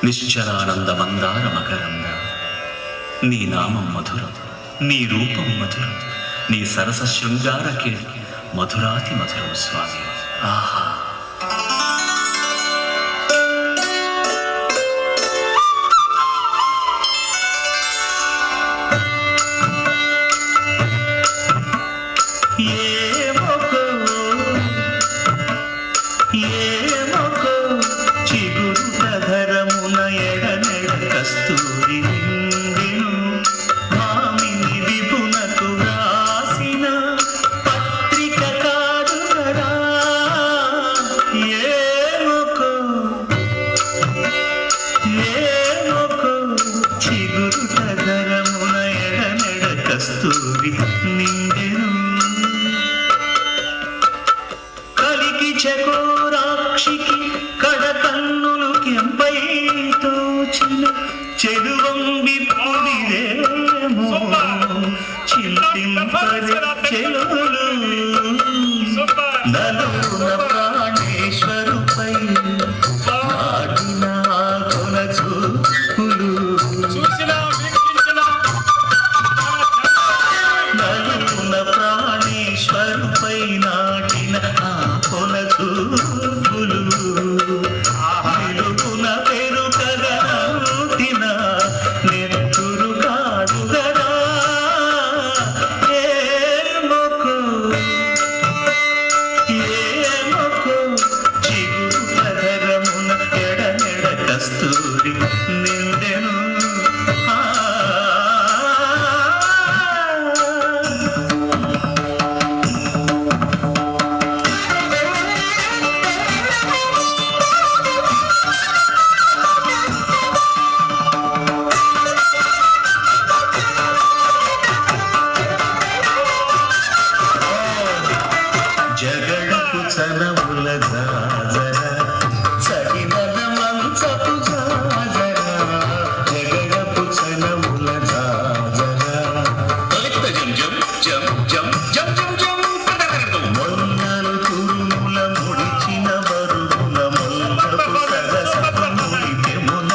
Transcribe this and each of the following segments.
నిశ్చలానంద మందార మకరంద. నీ నామం మధురం, నీ రూపం మధురం, నీ సరస శృంగార కీర్తి మధురాతి మధురం స్వామి. ఆహా! కస్తూరి నిండెను మామిని విభునకు రాసిన పత్రిక కాదు కదా. ఏమొకో చిగురుట ధరమున ఎడనెడ కస్తూరి నిండెను. కలికి చకోరాక్షికి కడకన్నులు కెంపై తోచిన చెరువంబి పొడిదేమో చింతింపరి చెలులు. నలున ప్రాణేశ్వరుపై నాటిన కొన చూపులు. నలున ప్రాణేశ్వరుపై నాటిన కొన చూపులు. వెలుగున పెరుకగా నెత్తురు కాదు గదా. ఏమొకో చిగురు పదరమున ఎడనెడ కస్తూరి నిండెను. జగడపు చనముల జాజర సగినల మంచపు జాజర. జగడపు చనముల జాజర మొన్నలు తురుముల ముడిచిన బరుగుల మొల్లపు సరసపు ముడికెమున.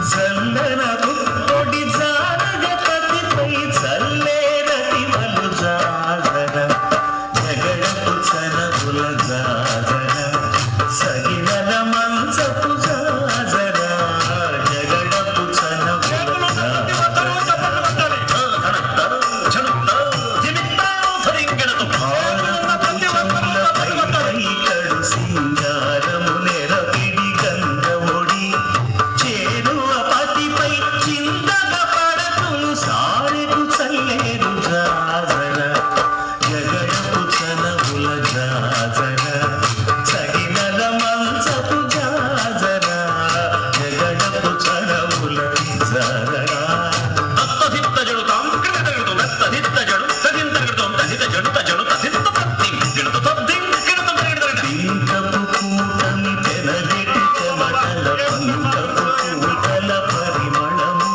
జల్లనపు పొడి జారగపతిపై చల్లేరటి మలు జాజర. జగడపు చనముల జాజర సగినల మంచపు జాజర. జగడపు చనముల కడు సింగారము నెరపిడి గంధముడి చేరువ పతిపై చిందగ పడకులు సారెకు చల్లేరు జాజర. జగడపు చనముల జాజర సగినల మంచపు జాజర. జగడపు చనముల జాజర. పింకపు కూటమి తెనగెటి చెమటల పంకపు కూటల పరిమళము.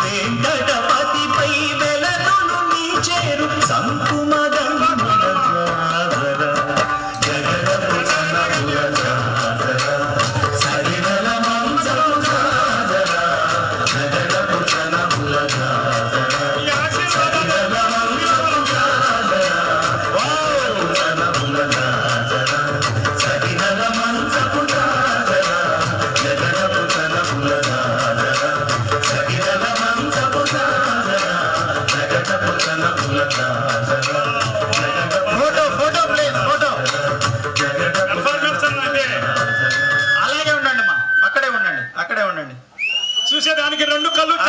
వెంకటపతిపై వెలనును నీచేరు సంకుమగంగుల జాజర. జగడపు చనముల జాజర సగినల మంచపు జాజర. జగడపు చనముల జాజర సగినల మంచపు జాజర. చనముల జాజర సగినల మంచపు జాజర. జగడపు చనముల జాజర సగినల మంచపు జాజర. జగడపు చనముల జాజర.